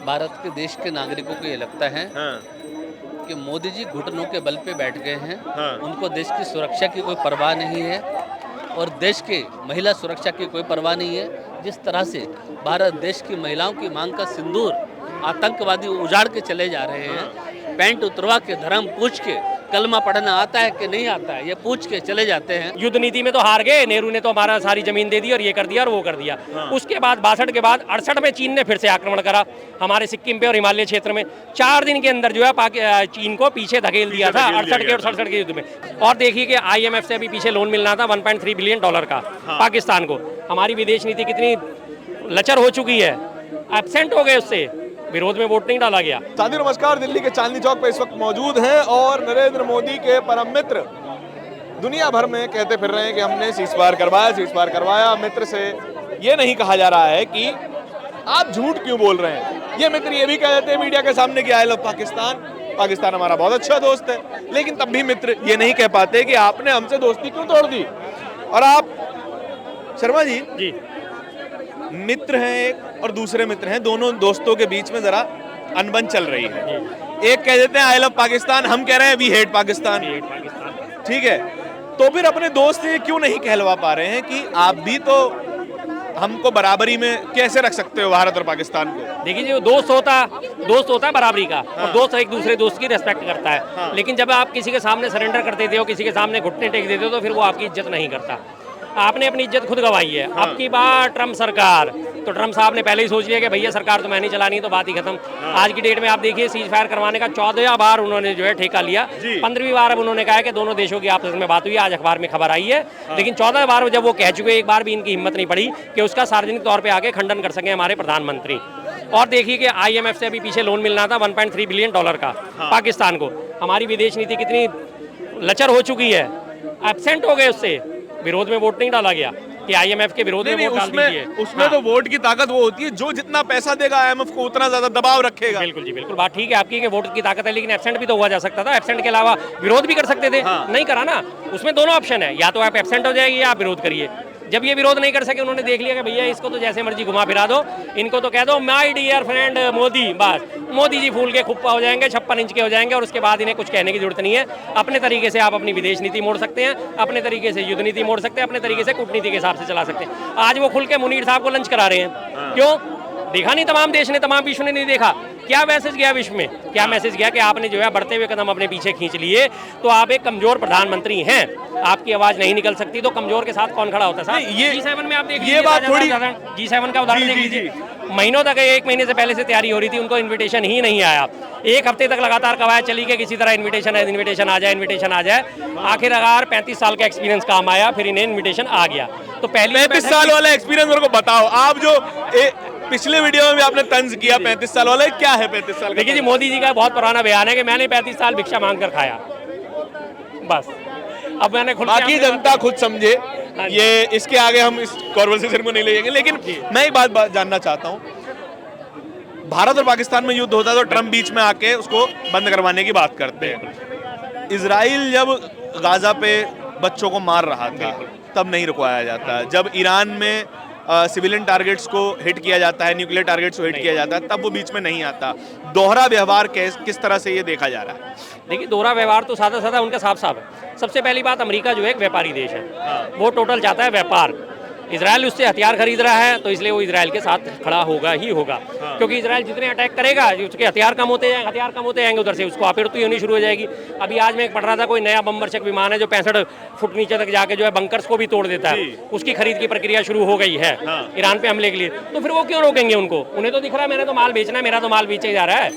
भारत के देश के नागरिकों को ये लगता है हाँ, कि मोदी जी घुटनों के बल पे बैठ गए हैं। हाँ। उनको देश की सुरक्षा की कोई परवाह नहीं है और देश के महिला सुरक्षा की कोई परवाह नहीं है। जिस तरह से भारत देश की महिलाओं की मांग का सिंदूर आतंकवादी उजाड़ के चले जा रहे हैं, पैंट उतरवा के धर्म पूछ के कलमा पढ़ना आता है कि नहीं आता है ये पूछ के चले जाते हैं। युद्ध नीति में तो हार गए, नेहरू ने तो हमारा सारी जमीन दे दी और ये कर दिया और वो कर दिया। हाँ। उसके बाद 62 के बाद 68 में चीन ने फिर से आक्रमण करा हमारे सिक्किम पे और हिमालय क्षेत्र में। 4 दिन के अंदर जो है चीन को पीछे धकेल दिया था 68 के और 67 के युद्ध में। और देखिए कि IMF से अभी पीछे लोन मिलना था $1.3 बिलियन का पाकिस्तान को। हमारी विदेश नीति कितनी लचर हो चुकी है, एब्सेंट हो गए, उससे विरोध में वोट नहीं डाला गया। साथियों नमस्कार, दिल्ली के चांदनी चौक पे इस वक्त मौजूद हैं और नरेंद्र मोदी के परम मित्र दुनिया भर में कहते फिर रहे हैं कि हमने सीज़फायर करवाया। मित्र से ये नहीं कहा जा रहा है कि आप झूठ क्यों बोल रहे हैं। ये मित्र ये भी कह देते हैं मीडिया के सामने कि आई लव पाकिस्तान हमारा बहुत अच्छा दोस्त है, लेकिन तब भी मित्र ये नहीं कह पाते कि आपने हमसे दोस्ती क्यों तोड़ दी। और आप शर्मा जी मित्र हैं एक और दूसरे मित्र हैं, दोनों दोस्तों के बीच में जरा अनबन चल रही है। एक कह देते हैं आई लव पाकिस्तान, हम कह रहे हैं वी हेट पाकिस्तान। ठीक है, तो फिर अपने दोस्त से क्यों नहीं कहलवा पा रहे हैं कि आप भी तो हमको बराबरी में कैसे रख सकते हो भारत और पाकिस्तान को। देखिए जो दोस्त होता है बराबरी का। हाँ। और दोस्त एक दूसरे दोस्त की रेस्पेक्ट करता है। हाँ। लेकिन जब आप किसी के सामने सरेंडर कर देते हो, किसी के सामने घुटने टेक देते हो, तो फिर वो आपकी इज्जत नहीं करता। आपने अपनी इज्जत खुद गंवाई है। हाँ। अब की बार ट्रम्प सरकार, तो ट्रम्प साहब ने पहले ही सोच लिया कि भैया सरकार तो मैं नहीं चलानी, तो बात ही खत्म। हाँ। आज की डेट में आप देखिए सीज फायर करवाने का 14वां बार उन्होंने जो है ठेका लिया। 15वीं बार अब उन्होंने कहा कि दोनों देशों की आपस में बात हुई, आज अखबार में खबर आई है। हाँ। लेकिन 14 बार जब वो कह चुके, एक बार भी इनकी हिम्मत नहीं पड़ी कि उसका सार्वजनिक तौर पर आके खंडन कर सके हमारे प्रधानमंत्री। और देखिए कि IMF से अभी पीछे लोन मिलना था $1.3 बिलियन का। हाँ। पाकिस्तान को। हमारी विदेश नीति कितनी लचर हो चुकी है, एब्सेंट हो गए, उससे विरोध में वोट नहीं डाला गया कि IMF के विरोध में वोट डाल दीजिए। उसमें हाँ। तो वोट की ताकत वो होती है जो जितना पैसा देगा IMF को उतना ज्यादा दबाव रखेगा। बिल्कुल जी बिल्कुल, बात ठीक है आपकी कि वोट की ताकत है, लेकिन एब्सेंट भी तो हुआ जा सकता था। एब्सेंट के अलावा विरोध भी कर सकते थे। हाँ। नहीं करा ना। उसमें दोनों ऑप्शन है, या तो आप एब्सेंट हो जाएगी या आप विरोध करिए। जब ये विरोध नहीं कर सके, उन्होंने देख लिया कि भैया इसको तो जैसे मर्जी घुमा फिरा दो, इनको तो कह दो माय डियर फ्रेंड मोदी, बस मोदी जी फूल के खुप्पा हो जाएंगे, 56 इंच के हो जाएंगे और उसके बाद इन्हें कुछ कहने की जरूरत नहीं है। अपने तरीके से आप अपनी विदेश नीति मोड़ सकते हैं, अपने तरीके से युद्ध नीति मोड़ सकते हैं, अपने तरीके से कूटनीति के हिसाब से चला सकते हैं। आज वो खुल के मुनीर साहब को लंच करा रहे हैं। क्यों देखा नहीं तमाम देश ने, तमाम विश्व ने नहीं देखा। क्या मैसेज गया विश्व में, क्या मैसेज गया कि आपने जो है बढ़ते हुए कदम अपने पीछे खींच लिए, तो आप एक कमजोर प्रधानमंत्री हैं, आपकी आवाज नहीं निकल सकती, तो कमजोर के साथ कौन खड़ा होता है। G7 में आप देख लीजिए, G7 का उदाहरण देख लीजिए। महीनों तक, 1 महीने से पहले से तैयारी हो रही थी, उनको इन्विटेशन ही नहीं आया। 1 हफ्ते तक लगातार कवायद चली कि किसी तरह इन्विटेशन आ जाए। आखिरकार 35 साल का एक्सपीरियंस काम आया, फिर इन्हें इन्विटेशन आ गया। तो पहले 35 साल वाला एक्सपीरियंस मेरे को बताओ। आप जो पिछले वीडियो में भी आपने तंज किया 35 साल वाला, क्या है 35 साल? देखिए जी, मोदी जी का बहुत पुराना बयान है कि मैंने 35 साल भिक्षा मांग कर खाया, बस। अब मैंने बाकी जनता खुद समझे, ये इसके आगे हम इस कॉन्वर्सेशन को नहीं ले जाएंगे। लेकिन मैं एक बात जानना चाहता हूँ, भारत और पाकिस्तान में युद्ध होता है तो ट्रम्प बीच में आके उसको बंद करवाने की बात करते हैं। इजराइल जब गाजा पे बच्चों को मार रहा था तब नहीं रुकवाया जाता। जब ईरान में सिविलियन टारगेट्स को हिट किया जाता है, न्यूक्लियर टारगेट्स को हिट किया जाता है, तब वो बीच में नहीं आता। दोहरा व्यवहार किस तरह से ये देखा जा रहा है? देखिए दोहरा व्यवहार तो सादा उनका साफ है। सबसे पहली बात, अमेरिका जो है एक व्यापारी देश है। हाँ। वो टोटल चाहता है व्यापार। इजराइल उससे हथियार खरीद रहा है, तो इसलिए वो इजराइल के साथ खड़ा होगा ही होगा। हाँ। क्योंकि इजराइल जितने अटैक करेगा, उसके हथियार कम होते जाएंगे, उधर से उसको आपूर्ति होनी शुरू हो जाएगी। अभी आज मैं पढ़ रहा था, कोई नया बमवर्षक विमान है जो 65 फुट नीचे तक जाके जो है बंकर्स को भी तोड़ देता है, उसकी खरीद की प्रक्रिया शुरू हो गई है। हाँ। ईरान पे हमले के लिए। तो फिर वो क्यों रोकेंगे उनको? उन्हें तो दिख रहा है मैंने तो माल बेचना है, मेरा तो माल बेचे जा रहा है।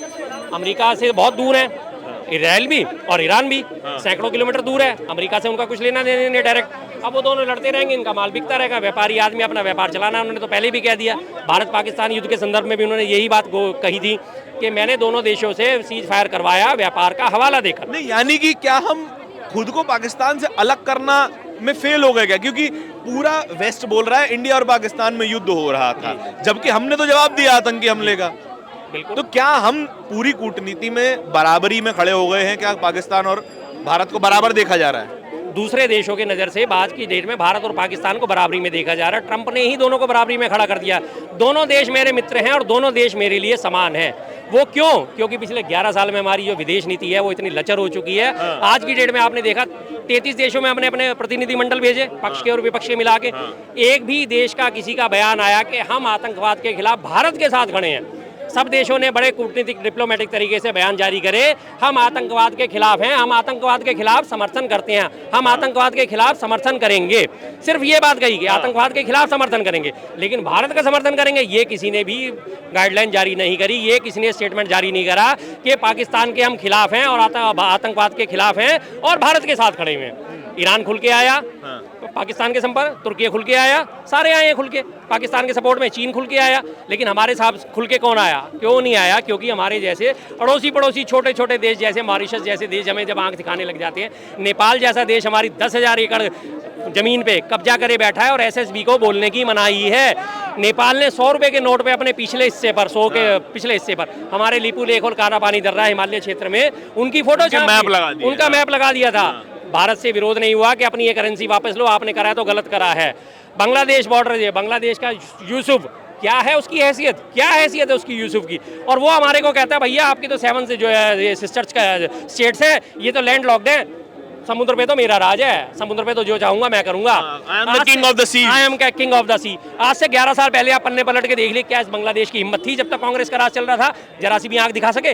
अमेरिका से बहुत दूर है इजराइल भी और ईरान भी। हाँ। सैकड़ों किलोमीटर दूर है। अमेरिका से उनका कुछ लेना देना नहीं डायरेक्ट। अब वो दोनों लड़ते रहेंगे, इनका माल बिकता रहेगा। व्यापारी आदमी अपना व्यापार चलाना है। उन्होंने तो पहले भी कह दिया, भारत पाकिस्तान युद्ध के संदर्भ में भी उन्होंने यही बात कही थी कि मैंने दोनों देशों से सीज फायर करवाया व्यापार का हवाला देकर। नहीं, यानी कि क्या हम खुद को पाकिस्तान से अलग करना में फेल हो गए क्या? क्योंकि पूरा वेस्ट बोल रहा है इंडिया और पाकिस्तान में युद्ध हो रहा था, जबकि हमने तो जवाब दिया आतंकी हमले का। तो क्या हम पूरी कूटनीति में बराबरी में खड़े हो गए हैं? क्या पाकिस्तान और भारत को बराबर देखा जा रहा है? दूसरे देशों के नज़र से आज की डेट में भारत और पाकिस्तान को बराबरी में देखा जा रहा है। ट्रंप ने ही दोनों को बराबरी में खड़ा कर दिया। दोनों देश मेरे मित्र हैं और दोनों देश मेरे लिए समान हैं। वो क्यों? क्योंकि पिछले 11 साल में हमारी जो विदेश नीति है वो इतनी लचर हो चुकी है। आज की डेट में आपने देखा 33 देशों में हमने अपने प्रतिनिधिमंडल भेजे, पक्ष के और विपक्ष के मिला के। एक भी देश का किसी का बयान आया कि हम आतंकवाद के खिलाफ भारत के साथ खड़े हैं? सब देशों ने बड़े कूटनीतिक डिप्लोमेटिक तरीके से बयान जारी करे, हम आतंकवाद के खिलाफ हैं, हम आतंकवाद के खिलाफ समर्थन करते हैं, हम आतंकवाद के खिलाफ समर्थन करेंगे। सिर्फ ये बात कही कि आतंकवाद के खिलाफ समर्थन करेंगे, लेकिन भारत का समर्थन करेंगे ये किसी ने भी गाइडलाइन जारी नहीं करी, ये किसी ने स्टेटमेंट जारी नहीं करा कि पाकिस्तान के हम खिलाफ हैं और आतंकवाद के खिलाफ हैं और भारत के साथ खड़े हुए हैं। ईरान खुल के आया पाकिस्तान के संपर्क, तुर्की खुल के आया, सारे आए हैं खुल के पाकिस्तान के सपोर्ट में, चीन खुल के आया। लेकिन हमारे साथ खुल के कौन आया? क्यों नहीं आया? क्योंकि हमारे जैसे अड़ोसी पड़ोसी छोटे छोटे देश जैसे मॉरिशस जैसे देश हमें जब आंख दिखाने लग जाते हैं। नेपाल जैसा देश हमारी 10,000 एकड़ जमीन पे कब्जा करे बैठा है और एसएसबी को बोलने की मनाही है। नेपाल ने 100 रुपए के नोट पे अपने पिछले हिस्से पर 100 के पिछले हिस्से पर हमारे लिपू लेक और काला पानी दर्रा हिमालय क्षेत्र में उनकी फोटो उनका मैप लगा दिया था। भारत से विरोध नहीं हुआ कि अपनी ये करेंसी वापस लो, आपने करा है तो गलत करा है। बांग्लादेश बॉर्डर है, बांग्लादेश का यूसुफ क्या है उसकी हैसियत, क्या हैसियत है उसकी यूसुफ की? और वो हमारे को कहता है भैया आपकी तो 7 से जो है ये सिस्टर्स का स्टेट्स है, ये तो लैंड लॉक्ड है, समुद्र पे तो मेरा राज है, समुद्र पे तो जो चाहूंगा मैं करूंगा। I am the king of the sea. I am king of the sea. आज से 11 साल पहले आप पन्ने पलट के देख ली क्या इस बांग्लादेश की हिम्मत थी जब तक कांग्रेस का राज चल रहा था? जरा सी भी आंख दिखा सके?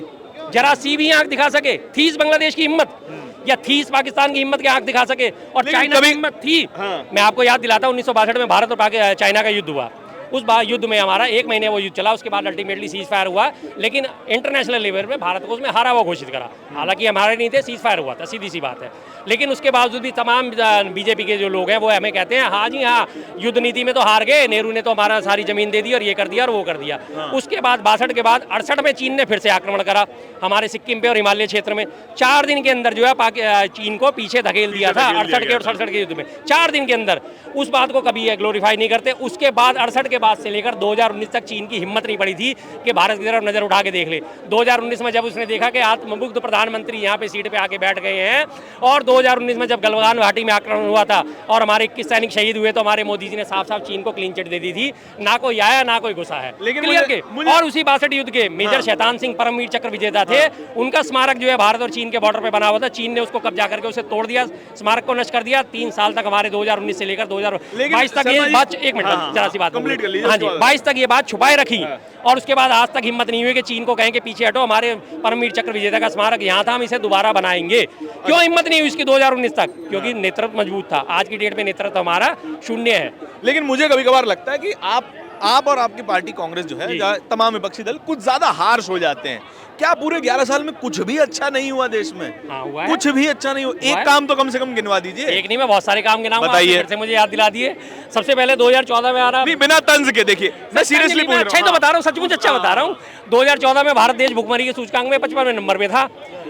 जरा सी भी आंख दिखा सके? थी इस बांग्लादेश की हिम्मत या थी इस पाकिस्तान की हिम्मत की आंख दिखा सके? और चाइना की हिम्मत थी? मैं आपको याद दिलाता हूँ 1962 में भारत और चाइना का युद्ध हुआ। उस बार युद्ध में हमारा 1 महीने वो युद्ध चला, उसके बाद अल्टीमेटली सीज फायर हुआ, लेकिन इंटरनेशनल लेवल में भारत को उसमें हारा हुआ घोषित करा। हालांकि हमारे नहीं थे, सीज फायर हुआ था, सीधी सी बात है। लेकिन उसके बावजूद भी तमाम बीजेपी के जो लोग हैं वो हमें कहते हैं हाँ जी हाँ युद्ध नीति में तो हार गए, नेहरू ने तो हमारा सारी जमीन दे दी और ये कर दिया और वो कर दिया। उसके बाद 62 के बाद 68 में चीन ने फिर से आक्रमण करा हमारे सिक्किम पे और हिमालय क्षेत्र में। 4 दिन के अंदर जो है चीन को पीछे धकेल दिया था 68 के और 67 के युद्ध में, 4 दिन के अंदर। उस बात को कभी ग्लोरीफाई नहीं करते। उसके बाद 68 के बाद से लेकर 2019 तक चीन की हिम्मत नहीं पड़ी थी कि भारत की तरफ नजर उठा के देख ले। 2019 में जब उसने देखा कि आत्ममुग्ध प्रधानमंत्री यहाँ पे सीट पे आके बैठ गए हैं और 2019 में जब गलवान घाटी में आक्रमण हुआ था और हमारे 21 सैनिक शहीद हुए तो हमारे मोदी जी ने साफ साफ चीन को क्लीन चिट दे दी थी। ना कोई आया ना कोई घुसा है, लेकिन क्लियर के। और उसी 62 युद्ध के मेजर शैतान सिंह परमवीर चक्र विजेता थे, उनका स्मारक जो है भारत और चीन के बॉर्डर पे बना हुआ था। चीन ने उसको कब्जा करके उसे तोड़ दिया, स्मारक को नष्ट कर दिया। 3 साल तक हमारे 2019 से लेकर 2022 तक ये बात, एक मिनट जरा सी बात कंप्लीट कर लीजिए। हाँ जी, 22 तक ये बात छुपाए रखी और उसके बाद आज तक हिम्मत नहीं हुई कि चीन को कहें कि पीछे हटो, हमारे परमवीर चक्र विजेता का स्मारक यहाँ था, हम इसे दोबारा बनाएंगे। क्यों हिम्मत नहीं हुई इसकी 2019 तक? क्योंकि नेतृत्व मजबूत था। आज की डेट में नेतृत्व हमारा शून्य है। लेकिन मुझे कभी कभार लगता है कि आप और आपकी पार्टी कांग्रेस जो है, तमाम विपक्षी दल कुछ ज्यादा हार्श हो जाते हैं। क्या पूरे 11 साल में कुछ भी अच्छा नहीं हुआ देश में? हाँ, हुआ है। कुछ भी अच्छा नहीं हुआ। एक काम तो कम से कम गिनवा दीजिए। एक नहीं, मैं बहुत सारे काम गिनाऊंगा, बताइए। से मुझे याद दिला दिए। सबसे पहले 2014 में आ रहा, नहीं बिना तंज के देखिए, मैं सीरियसली पूछ रहा हूं। अच्छा ही तो बता रहा हूँ, सचमुच अच्छा बता रहा हूँ। 2014 में भारत देश भुखमरी के सूचकांक में 55वें नंबर पे था।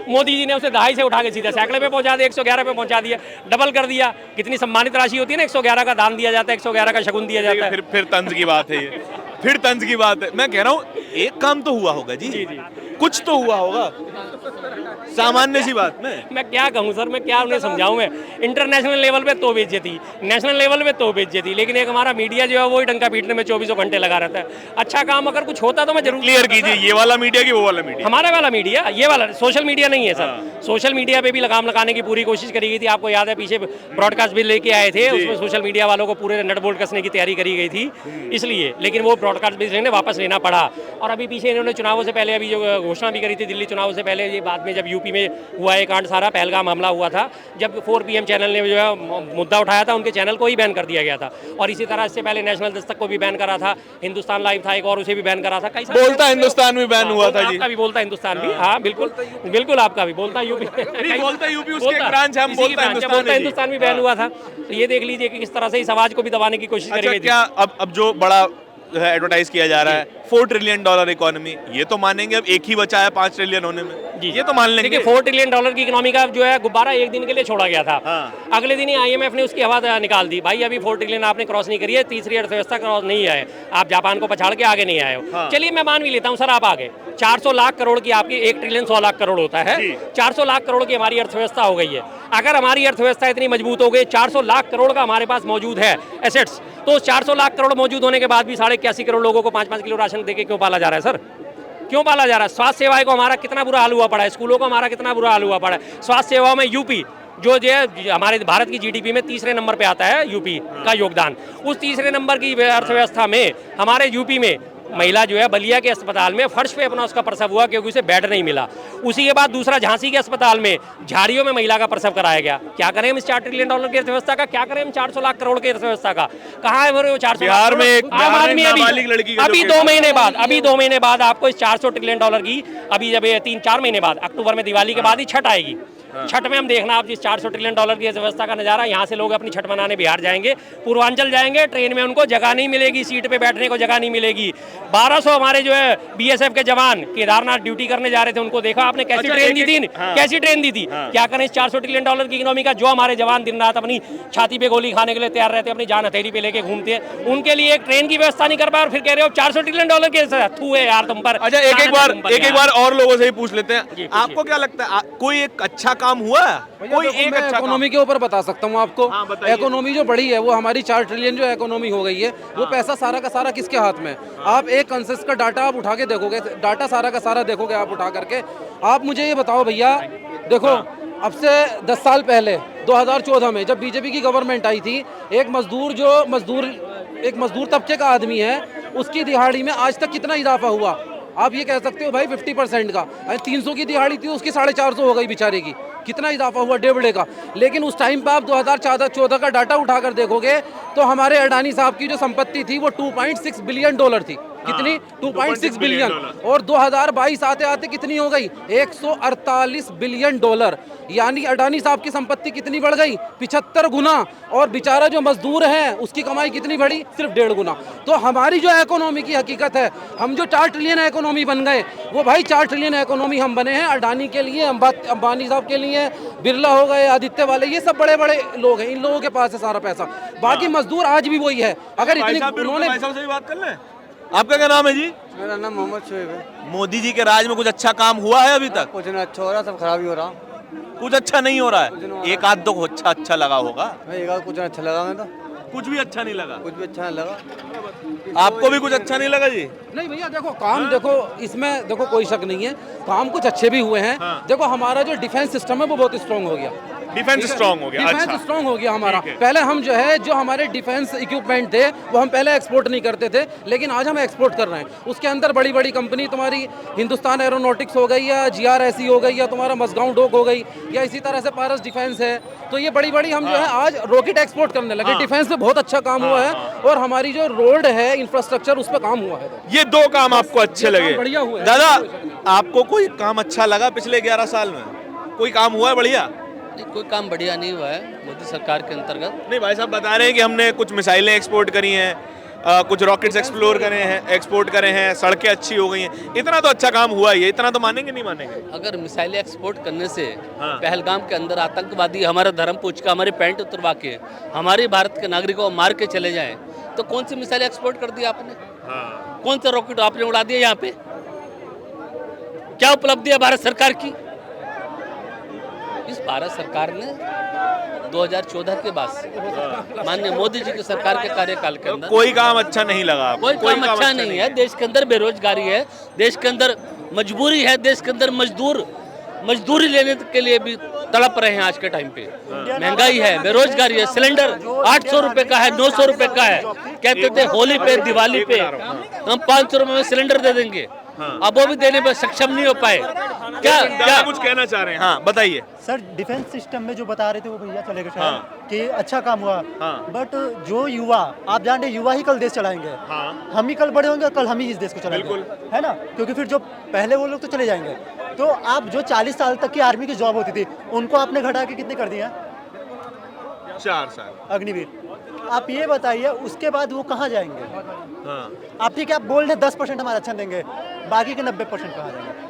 मोदी जी ने उसे 2.5 से उठा के सीधा सैकड़े पे पहुंचा दिया, 111 पे पहुंचा दिया, डबल कर दिया। कितनी सम्मानित राशि होती है ना, 111 का दान दिया जाता है, 111 का शगुन दिया जाता है। फिर तंज की बात है ये, फिर तंज की बात है। मैं कह रहा हूँ एक काम तो हुआ होगा जी, कुछ तो हुआ होगा, सामान्य सी बात में। मैं क्या कहूँ सर, मैं क्या उन्हें समझाऊं? मैं इंटरनेशनल लेवल पे तो बेइज्जती, नेशनल लेवल पे तो बेइज्जती, लेकिन एक हमारा मीडिया जो है वही डंका पीटने में 24 घंटे लगा रहता है। अच्छा काम अगर कुछ होता तो मैं जरूर क्लियर कीजिए, ये वाला मीडिया कि वो वाला मीडिया? हमारा वाला मीडिया, ये वाला सोशल मीडिया नहीं है सर। सोशल मीडिया पे भी लगाम लगाने की पूरी कोशिश करी गई थी। आपको याद है पीछे ब्रॉडकास्ट बिल लेके आए थे, उसमें सोशल मीडिया वालों को पूरे नट बोल्ट कसने की तैयारी करी गई थी, इसलिए। लेकिन वो ब्रॉडकास्ट बिल ने वापस लेना पड़ा। और अभी पीछे इन्होंने चुनावों से पहले अभी जो घोषणा भी करी थी दिल्ली चुनाव से पहले, ये बाद में जब यूपी में हुआ एक कांड सारा पहलगाम हमला हुआ था, जब 4 PM चैनल ने जो है मुद्दा उठाया था, उनके चैनल को ही बैन कर दिया गया था। और इसी तरह इससे पहले नेशनल दस्तक को भी बैन करा था, हिंदुस्तान लाइव था एक और, उसे भी बैन करा था। बोलता हिंदुस्तान भी बैन हुआ था जी। आपका भी बोलता हिंदुस्तान भी, हाँ बिल्कुल बिल्कुल, आपका भी बोलता यूपी, बोलता यूपी उसके एक ब्रांच है, हम बोलता हिंदुस्तान भी बैन हुआ था। तो ये देख लीजिए कि किस तरह से इस आवाज को भी दबाने की कोशिश करी गई थी। क्या अब जो बड़ा एडवर्टाइज किया जा रहा है, $4 ट्रिलियन इकोनॉमी, ये तो मानेंगे अब एक ही बचा है 5 ट्रिलियन होने में, ये तो मान लेंगे। देखिए $4 ट्रिलियन की इकोनॉमी का जो है गुब्बारा एक दिन के लिए छोड़ा गया था, अगले दिन ही IMF ने उसकी हवा निकाल दी, भाई अभी 4 ट्रिलियन आपने क्रॉस नहीं करी है, तीसरी अर्थव्यवस्था क्रॉस नहीं आए, आप जापान को पछाड़ के आगे नहीं आए हो। चलिए मैं मान भी लेता हूँ सर, आप आगे 400 लाख करोड़ की आपकी 1 ट्रिलियन 100 लाख करोड़ होता है, 400 लाख करोड़ की हमारी अर्थव्यवस्था हो गई है। अगर हमारी अर्थव्यवस्था इतनी मजबूत हो गई, 400 लाख करोड़ का हमारे पास मौजूद है एसेट्स, तो 400 लाख करोड़ मौजूद होने के बाद भी 81.5 करोड़ लोगों को 5-5 किलो राशन देके क्यों पाला जा रहा है सर? क्यों पाला जा रहा है? स्वास्थ्य सेवाएं को हमारा कितना बुरा हाल हुआ पड़ा है, स्कूलों को हमारा कितना बुरा हाल हुआ पड़ा है। स्वास्थ्य सेवाओं में यूपी जो हमारे भारत की GDP में तीसरे नंबर पे आता है, यूपी का योगदान। उस तीसरे नंबर की अर्थव्यवस्था में हमारे यूपी में महिला जो है बलिया के अस्पताल में फर्श पे अपना उसका प्रसव हुआ क्योंकि उसे बेड नहीं मिला। उसी के बाद दूसरा झांसी के अस्पताल में झाड़ियों में महिला का प्रसव कराया गया। क्या करें हम इस $4 ट्रिलियन की अर्थव्यवस्था का? क्या करें हम 400 लाख करोड़ की अर्थव्यवस्था का? कहाँ है वो 400? बिहार में एक आम आदमी अभी 2 महीने बाद आपको इस $400 ट्रिलियन की, अभी जब 3-4 महीने बाद अक्टूबर में दिवाली के बाद ही छठ आएगी, छठ में हम देखना आप जिस $400 ट्रिलियन की अर्थव्यवस्था का नजारा, यहाँ से लोग अपनी छठ मनाने बिहार जाएंगे, पूर्वांचल जाएंगे, ट्रेन में उनको जगह नहीं मिलेगी, सीट पे बैठने को जगह नहीं मिलेगी। 1200 हमारे जो है BSF के जवान केदारनाथ ड्यूटी करने जा रहे थे, उनको देखा आपने कैसी ट्रेन दी थी, कैसी ट्रेन दी थी? क्या करें इस $400 ट्रिलियन की इकोनॉमी का? जो हमारे जवान दिन रात अपनी छाती पे गोली खाने के लिए तैयार रहते हैं, अपनी जान हथेली पे लेके घूमते हैं, उनके लिए एक ट्रेन की व्यवस्था नहीं कर पाए और फिर कह रहे हो $400 ट्रिलियन के थू है यार तुम पर। अच्छा, एक बार और लोगों से ही पूछ लेते हैं, आपको क्या लगता है कोई एक अच्छा काम हुआ है? कोई एक अच्छा इकोनॉमी के ऊपर बता सकता हूँ आपको। इकोनॉमी जो बढ़ी है वो हमारी 4 ट्रिलियन जो इकोनॉमी हो गई है, वो पैसा सारा का सारा किसके हाथ में? आप एक कंसेस का डाटा आप उठा के देखोगे, डाटा सारा का सारा देखोगे आप उठा करके, आप मुझे ये बताओ भैया, देखो अब से 10 साल पहले 2014 में जब बीजेपी की गवर्नमेंट आई थी, एक मजदूर तबके का आदमी है, उसकी दिहाड़ी में आज तक कितना इजाफा हुआ? आप ये कह सकते हो भाई 50% का। 300 की दिहाड़ी थी, उसकी 450 हो गई बेचारे की। कितना इजाफा हुआ? डेढ़ का। लेकिन उस टाइम पर आप 2014 का डाटा उठाकर देखोगे तो हमारे अडानी साहब की जो संपत्ति थी वो $2.6 बिलियन थी। कितनी? 2.6 बिलियन। और 2022 आते आते कितनी हो गई? $148 बिलियन। यानी अडानी साहब की संपत्ति कितनी बढ़ गई? 75 गुना। और बेचारा जो मजदूर है उसकी कमाई कितनी बढ़ी? सिर्फ 1.5 गुना। तो हमारी जो इकोनॉमी की हकीकत है, हम जो 4 ट्रिलियन इकोनॉमी बन गए, वो भाई 4 ट्रिलियन इकोनॉमी हम बने हैं अडानी के लिए, अंबानी साहब के लिए, बिरला हो गए, आदित्य वाले, ये सब बड़े बड़े लोग हैं, इन लोगों के पास है सारा पैसा। बाकी मजदूर आज भी वही है। अगर इतनी उन्होंने बात कर लें। आपका क्या नाम है जी? मेरा नाम मोहम्मद शोएब है। मोदी जी के राज में कुछ अच्छा काम हुआ है अभी तक? कुछ नहीं अच्छा हो रहा, सब खराब ही हो रहा। कुछ अच्छा नहीं हो रहा है? एक आध दो अच्छा लगा होगा। एक आध कुछ अच्छा लगा, मैं तो कुछ भी अच्छा नहीं लगा। कुछ भी अच्छा नहीं लगा। आपको भी कुछ अच्छा नहीं लगा जी? नहीं भैया, देखो काम, देखो इसमें देखो कोई शक नहीं है, काम कुछ अच्छे भी हुए हैं। देखो हमारा जो डिफेंस सिस्टम है वो बहुत स्ट्रांग हो गया। डिफेंस स्ट्रांग हो गया। डिफेंस स्ट्रांग हो गया हमारा। पहले हम जो है जो हमारे डिफेंस इक्विपमेंट थे वो हम पहले एक्सपोर्ट नहीं करते थे, लेकिन आज हम एक्सपोर्ट कर रहे हैं। उसके अंदर बड़ी बड़ी कंपनी तुम्हारी हिंदुस्तान एरोनॉटिक्स हो गई, या GRSE हो गई, या तुम्हारा मसगांव डोक हो गई, या इसी तरह से पारस डिफेंस है। तो ये बड़ी बड़ी हम जो है आज रॉकेट एक्सपोर्ट करने लगे। डिफेंस में बहुत अच्छा काम हुआ है। और हमारी जो रोड है, इंफ्रास्ट्रक्चर, उस पर काम हुआ है। ये 2 काम आपको अच्छे लगे? बढ़िया हुआ है। दादा, आपको कोई काम अच्छा लगा पिछले 11 साल में? कोई काम हुआ है बढ़िया? नहीं, कोई काम बढ़िया नहीं हुआ है मोदी सरकार के अंतर्गत। नहीं, भाई साहब बता रहे हैं कि हमने कुछ मिसाइलें एक्सपोर्ट करी हैं, कुछ रॉकेट्स एक्सपोर्ट करे हैं, सड़कें अच्छी हो गई हैं। इतना तो अच्छा काम हुआ ही है, इतना तो मानेंगे नहीं मानेंगे? अगर मिसाइलें एक्सपोर्ट करने से पहलगाम के अंदर आतंकवादी हमारा धर्म पूछ के, हमारे पैंट उतरवा के, हमारे भारत के नागरिकों को मार के चले जाएं, तो कौन सी मिसाइल एक्सपोर्ट कर दी आपने? कौन सा रॉकेट आपने उड़ा दिया? यहाँ पे क्या उपलब्धि है भारत सरकार की? इस भारत सरकार ने 2014 के बाद से माननीय मोदी जी की सरकार के कार्यकाल के अंदर कोई काम अच्छा नहीं लगा आपको? कोई काम अच्छा नहीं है। देश के अंदर बेरोजगारी है, देश के अंदर मजबूरी है, देश के अंदर मजदूरी लेने के लिए भी तड़प रहे हैं। आज के टाइम पे महंगाई है, बेरोजगारी है। सिलेंडर 800 रुपए का है, 900 रुपए का है। कहते थे होली पे, दिवाली पे हम 500 रुपए में सिलेंडर दे देंगे। अब वो भी देने में सक्षम नहीं हो पाए। क्या कुछ कहना चाह रहे हैं? हाँ बताइए सर। डिफेंस सिस्टम में जो बता रहे थे वो भैया चले गए शायद कि अच्छा काम हुआ। बट जो युवा, आप जान रहे युवा ही कल देश चलाएंगे। हम ही कल बड़े होंगे, कल हम ही इस देश को चलाएंगे, है ना? क्योंकि फिर जो पहले वो लोग तो चले जाएंगे। तो आप जो 40 साल तक की आर्मी की जॉब होती थी, उनको आपने घटा के कितने कर दिया? 4 साल अग्निवीर। आप ये बताइए उसके बाद वो कहाँ जाएंगे? आप ठीक है, आप बोल रहे 10% हम आरक्षण देंगे, बाकी के 90% कहाँ देंगे?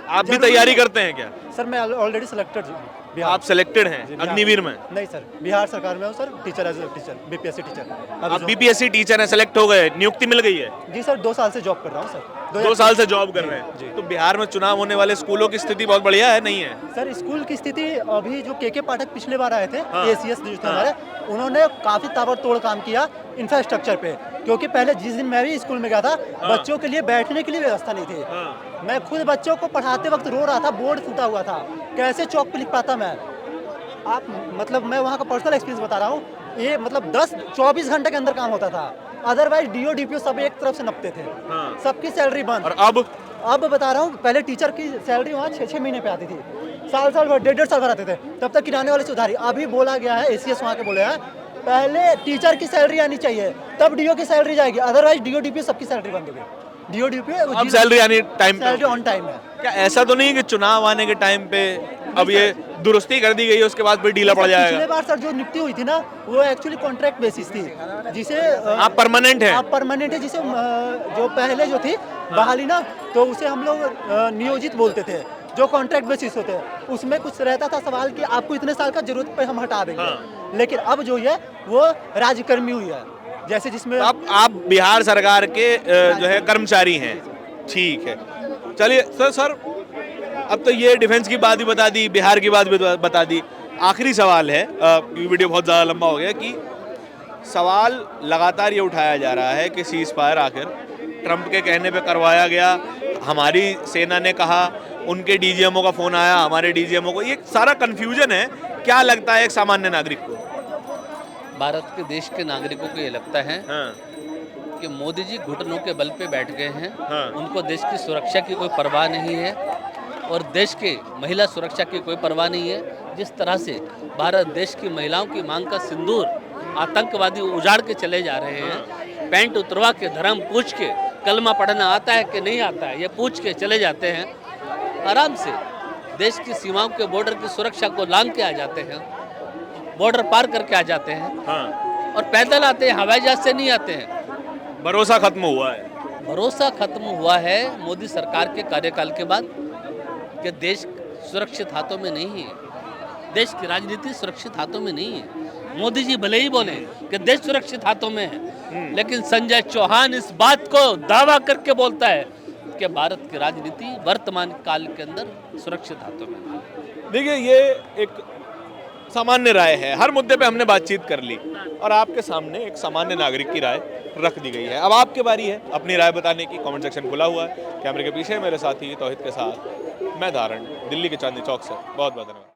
आप भी तैयारी करते हैं क्या? सर मैं ऑलरेडी सिलेक्टेड बिहार। आप सिलेक्टेड हैं जी, बिहार। अग्निवीर में? नहीं सर, बिहार सरकार में हूँ sir, teacher as a teacher, BPSC teacher. आप बीपीएससी टीचर हैं, सेलेक्ट हो गए, नियुक्ति मिल गई है? जी सर, 2 साल से जॉब कर रहा हूँ सर। 2 साल से जॉब कर रहे जी। हैं। तो बिहार में चुनाव होने वाले स्कूलों की स्थिति बहुत बढ़िया है, नहीं है? सर स्कूल की स्थिति अभी जो के पाठक पिछले बार आए थे, हाँ। एसीएस जो थे हमारे, उन्होंने काफ़ी ताबड़तोड़ काम किया इंफ्रास्ट्रक्चर पे, क्योंकि पहले जिस दिन मैं भी स्कूल में गया था, बच्चों के लिए बैठने के लिए व्यवस्था नहीं थी। मैं खुद बच्चों को पढ़ाते वक्त रो रहा था, बोर्ड फूटा हुआ था, कैसे चौक पे लिख पाता मैं? आप मतलब मैं वहाँ का पर्सनल एक्सपीरियंस बता रहा हूँ, ये मतलब 10-24 घंटे के अंदर काम होता था। अदरवाइज डीओ डीपीओ सब एक तरफ से नपते थे, सबकी सैलरी बंद। और अब बता रहा हूँ, पहले टीचर की सैलरी वहाँ 6-6 महीने पे आती थी, साल भर 1.5 साल भर आते थे, तब तक किराने वाले से उधारी। अभी बोला गया है, एसीएस वहाँ के बोले हैं, पहले टीचर की सैलरी आनी चाहिए, तब डीओ की सैलरी जाएगी, अदरवाइज डीओ डीपीओ सबकी सैलरी बंद हो गई। डीओ डीपीओ अब सैलरी आनी टाइम पे? सैलरी ऑन टाइम है। क्या ऐसा तो नहीं है कि चुनाव आने के टाइम पे अब ये दुरुस्ती कर दी गई है, उसके बाद फिर ढीला पड़ पिछले जाएगा? बार सर जो नियुक्ति हुई थी ना, वो एक्चुअली कॉन्ट्रैक्ट बेसिस थी, जिसे आप परमानेंट हैं? आप परमानेंट है, जिसे जो पहले जो थी बहाली ना, तो उसे हम लोग नियोजित बोलते थे, जो कॉन्ट्रैक्ट बेसिस होते हैं। उसमें कुछ रहता था सवाल कि आपको इतने साल का जरूरत पे हम हटा देंगे, लेकिन अब जो है वो राज्यकर्मी हुई है, जैसे जिसमें अब आप बिहार सरकार के जो है कर्मचारी हैं, ठीक है। चलिए सर अब तो ये डिफेंस की बात भी बता दी, बिहार की बात भी बता दी। आखिरी सवाल है, वीडियो बहुत ज़्यादा लंबा हो गया, कि सवाल लगातार ये उठाया जा रहा है कि सीज फायर आखिर ट्रंप के कहने पे करवाया गया, हमारी सेना ने कहा, उनके डीजीएमओ का फ़ोन आया, हमारे डीजीएमओ को, ये सारा कन्फ्यूजन है। क्या लगता है एक सामान्य नागरिक को? भारत के देश के नागरिकों को ये लगता है कि मोदी जी घुटनों के बल पे बैठ गए हैं। उनको देश की सुरक्षा की कोई परवाह नहीं है और देश के महिला सुरक्षा की कोई परवाह नहीं है। जिस तरह से भारत देश की महिलाओं की मांग का सिंदूर आतंकवादी उजाड़ के चले जा रहे हैं, पैंट उतरवा के, धर्म पूछ के, कलमा पढ़ना आता है कि नहीं आता है ये पूछ के चले जाते हैं, आराम से देश की सीमाओं के बॉर्डर की सुरक्षा को लांघ के आ जाते हैं, बॉर्डर पार करके आ जाते हैं और पैदल आते हैं, हवाई जहाज से नहीं आते हैं। भरोसा खत्म हुआ है? भरोसा खत्म हुआ है मोदी सरकार के कार्यकाल के बाद कि देश सुरक्षित हाथों में नहीं है, देश की राजनीति सुरक्षित हाथों में नहीं है। मोदी जी भले ही बोले कि देश सुरक्षित हाथों में है, लेकिन संजय चौहान इस बात को दावा करके बोलता है कि भारत की राजनीति वर्तमान काल के अंदर सुरक्षित हाथों में है। देखिए, ये एक सामान्य राय है, हर मुद्दे पे हमने बातचीत कर ली और आपके सामने एक सामान्य नागरिक की राय रख दी गई है। अब आपकी बारी है अपनी राय बताने की। कमेंट सेक्शन खुला हुआ है। कैमरे के पीछे मेरे साथी तौहीद के साथ मैं धारण, दिल्ली के चांदनी चौक से। बहुत बहुत धन्यवाद।